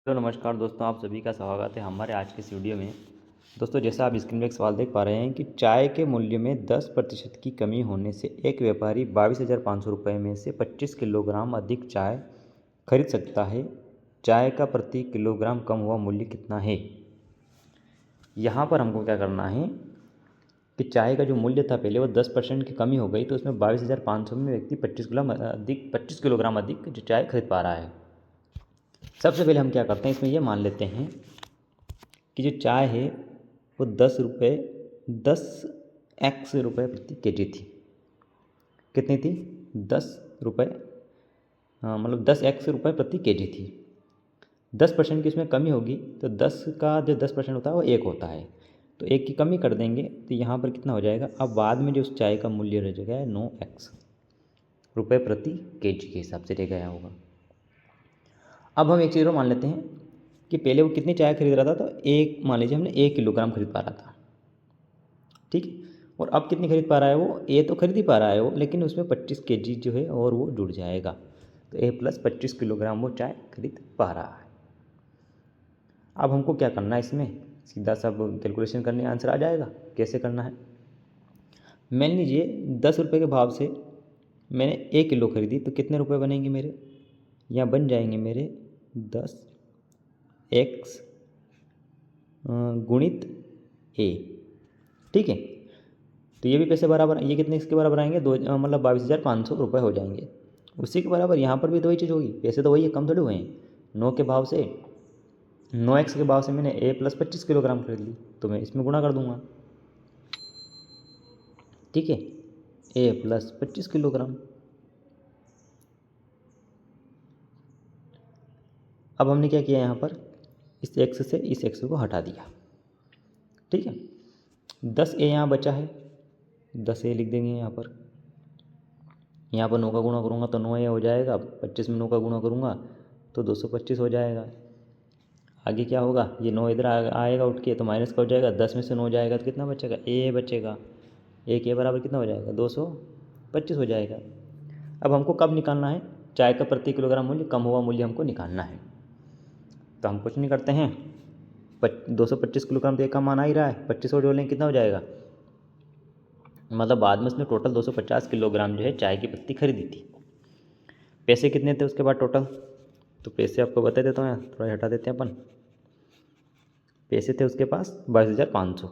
Hello नमस्कार दोस्तों, आप सभी का स्वागत है हमारे आज के इस वीडियो में। दोस्तों, जैसा आप स्क्रीन पर एक सवाल देख पा रहे हैं कि चाय के मूल्य में 10% की कमी होने से एक व्यापारी 22,500 रुपये में से 25 किलोग्राम अधिक चाय खरीद सकता है। चाय का प्रति किलोग्राम कम हुआ मूल्य कितना है? यहाँ पर हमको क्या करना है कि चाय का जो मूल्य था पहले वो 10% की कमी हो गई, तो उसमें 22,500 में व्यक्ति 25 किलोग्राम अधिक जो चाय खरीद पा रहा है। सबसे पहले हम क्या करते हैं, इसमें ये मान लेते हैं कि जो चाय है वो 10 रुपये प्रति केजी थी। कितनी थी? 10 रुपये, हाँ, मतलब 10 रुपये प्रति केजी थी। 10% की इसमें कमी होगी तो 10 का जो 10% होता है वो 1 होता है, तो 1 की कमी कर देंगे तो यहाँ पर कितना हो जाएगा। अब बाद में जो उस चाय का मूल्य रह जाएगा 9x रुपये प्रति केजी के हिसाब से रह गया होगा। अब हम एक चीज़ और मान लेते हैं कि पहले वो कितनी चाय खरीद रहा था, तो एक मान लीजिए हमने 1 किलोग्राम खरीद पा रहा था, ठीक है। और अब कितनी खरीद पा रहा है वो? ए तो खरीद ही पा रहा है वो, लेकिन उसमें 25 केजी जो है और वो जुड़ जाएगा, तो ए प्लस 25 किलोग्राम वो चाय खरीद पा रहा है। अब हमको क्या करना है, इसमें सीधा सब कैलकुलेशन करने आंसर आ जाएगा। कैसे करना है? मान लीजिए 10 रुपये के भाव से मैंने 1 किलो खरीदी, तो कितने रुपए बनेंगे मेरे? यहाँ बन जाएंगे मेरे 10x गुणित ए, ठीक है। तो ये भी पैसे बराबर, ये कितने इसके बराबर आएंगे? मतलब 22,500 रुपये हो जाएंगे। उसी के बराबर यहाँ पर भी तो वही चीज़ होगी, पैसे तो वही है, कम थोड़े हुए हैं। 9x के भाव से मैंने ए प्लस 25 किलोग्राम खरीद ली, तो मैं इसमें गुणा कर दूंगा, ठीक है। ए प्लस 25 किलोग्राम। अब हमने क्या किया यहाँ पर, इस x से इस x को हटा दिया, ठीक है। 10 ए यहाँ बचा है, 10 ए लिख देंगे यहाँ पर। यहाँ पर 9 का गुणा करूँगा तो 9 ए हो जाएगा, 25 में 9 का गुणा करूँगा तो 225 हो जाएगा। आगे क्या होगा, ये 9 इधर आएगा उठ के, तो माइनस का हो जाएगा। 10 में से 9 जाएगा तो कितना बचेगा? ए बचेगा। ए के बराबर कितना हो जाएगा? 225 हो जाएगा। अब हमको कब निकालना है? चाय का प्रति किलोग्राम मूल्य, कम हुआ मूल्य हमको निकालना है। तो हम कुछ नहीं करते हैं, 225 किलोग्राम तो एक का मान आ ही रहा है, 25 और जोड़ लेंगे कितना हो जाएगा, मतलब बाद में उसने टोटल 250 किलोग्राम जो है चाय की पत्ती खरीदी थी। पैसे कितने थे उसके बाद टोटल? तो पैसे आपको बता देता हूँ, यहाँ थोड़ा हटा देते हैं अपन। पैसे थे उसके पास 22,500,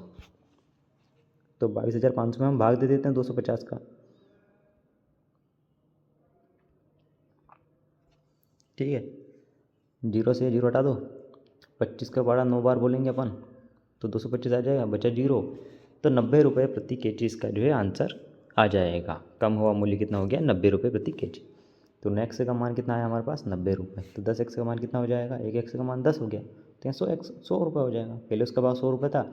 तो 22,500 में हम भाग दे देते हैं 250 का, ठीक है। 0 से 0 हटा दो, 25 का बड़ा 9 बार बोलेंगे अपन तो 225 आ जाएगा, बचा 0। तो 90 रुपये प्रति केजी इसका जो है आंसर आ जाएगा। कम हुआ मूल्य कितना हो गया? 90 रुपये प्रति केजी। तो नेक्स्ट का मान कितना है हमारे पास? 90 रुपये। तो 10x का मान कितना हो जाएगा? 1x का मान 10 हो गया, तो यहाँ 100 रुपये हो जाएगा। पहले उसका भाव 100 रुपये था,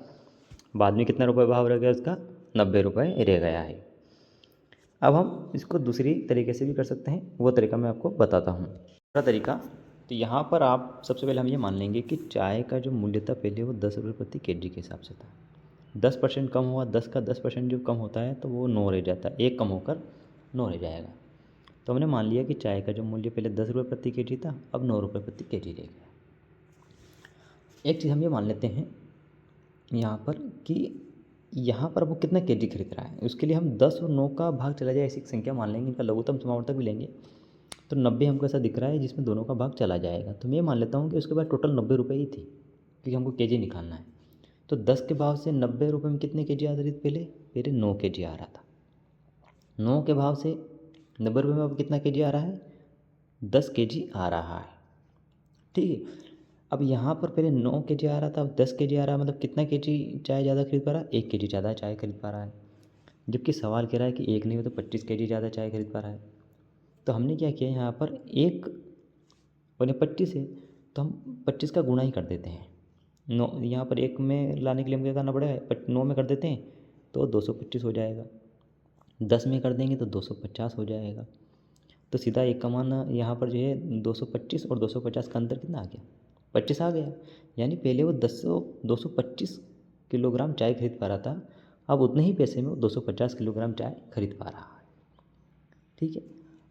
बाद में कितना रुपये भाव रह गया उसका? 90 रुपये रह गया है। अब हम इसको दूसरी तरीके से भी कर सकते हैं, वो तरीका मैं आपको बताता हूँ। दूसरा तरीका, तो यहाँ पर आप सबसे पहले हम ये मान लेंगे कि चाय का जो मूल्य था पहले वो 10 रुपये प्रति केजी के हिसाब से था। 10% कम हुआ, 10 का 10% जो कम होता है तो वो 9 रह जाता है, 1 कम होकर 9 रह जाएगा। तो हमने मान लिया कि चाय का जो मूल्य पहले 10 रुपये प्रति केजी था, अब 9 रुपये प्रति केजी रह गया। एक चीज़ हम ये मान लेते हैं यहाँ पर कि यहाँ पर वो कितना केजी खरीद रहा है, उसके लिए हम 10 और 9 का भाग चला जाए ऐसी एक संख्या मान लेंगे, इनका लघुत्तम समावर्तक भी लेंगे। तो 90 हमको ऐसा दिख रहा है जिसमें दोनों का भाग चला जाएगा, तो मैं ये मान लेता हूँ कि उसके बाद टोटल 90 रुपये ही थी, क्योंकि हमको केजी निकालना है। तो 10 के भाव से 90 रुपये में कितने केजी आ रही थी? पहले 9 केजी आ रहा था। 9 के भाव से 90 रुपये में अब कितना केजी आ रहा है? 10 केजी आ रहा है, ठीक है। अब यहाँ पर पहले 9 केजी आ रहा था, अब 10 केजी आ रहा है, मतलब कितना केजी चाय ज़्यादा खरीद पा रहा है? 1 केजी ज़्यादा चाय खरीद पा रहा है। जबकि सवाल कह रहा है कि 1 नहीं हो तो 25 केजी ज़्यादा चाय खरीद पा रहा है। तो हमने क्या किया, यहाँ पर 1 और 25 है तो हम 25 का गुणा ही कर देते हैं। 9 यहाँ पर 1 में लाने के लिए हम क्या करना पड़ेगा? 9 में कर देते हैं तो 225 हो जाएगा। 10 में कर देंगे तो 250 हो जाएगा। तो सीधा एक का मान यहाँ पर जो है 225 और 250 का अंतर कितना आ गया? 25 आ गया। यानी पहले वो 225 किलोग्राम चाय खरीद पा रहा था, अब उतने ही पैसे में वो 250 किलोग्राम चाय खरीद पा रहा है, ठीक है।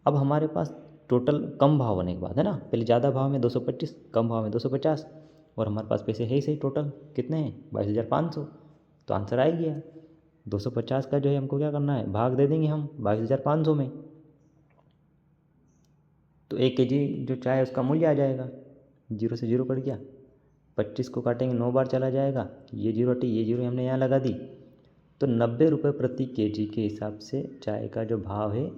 अब हमारे पास टोटल कम भाव होने के बाद है ना, पहले ज़्यादा भाव में 225, कम भाव में 250, और हमारे पास पैसे है ही सही, टोटल कितने हैं 22,500, तो आंसर आ गया। 250 का जो है हमको क्या करना है, भाग दे देंगे हम 22,500 में, तो 1 kg जो चाय है उसका मूल्य आ जाएगा। 0 से 0 कट गया, 25 को काटेंगे 9 बार चला जाएगा, ये 0 हटी, ये 0 हमने यहाँ लगा दी, तो 90 रुपये प्रति kg के हिसाब से चाय का जो भाव है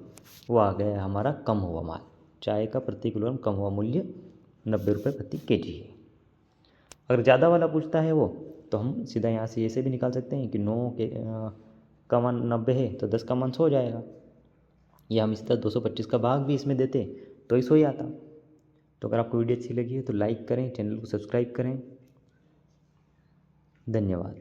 वो आ गया हमारा कम हुआ माल। चाय का प्रति किलोग्राम कम हुआ मूल्य 90 रुपये प्रति kg है। अगर ज़्यादा वाला पूछता है वो, तो हम सीधा यहाँ से ऐसे भी निकाल सकते हैं कि 9 के का मान 90 है तो 10 का मान 100 हो जाएगा, या हम इस तरह 225 का भाग भी इसमें देते तो 100 ही आता। तो अगर आपको वीडियो अच्छी लगी है तो लाइक करें, चैनल को सब्सक्राइब करें। धन्यवाद।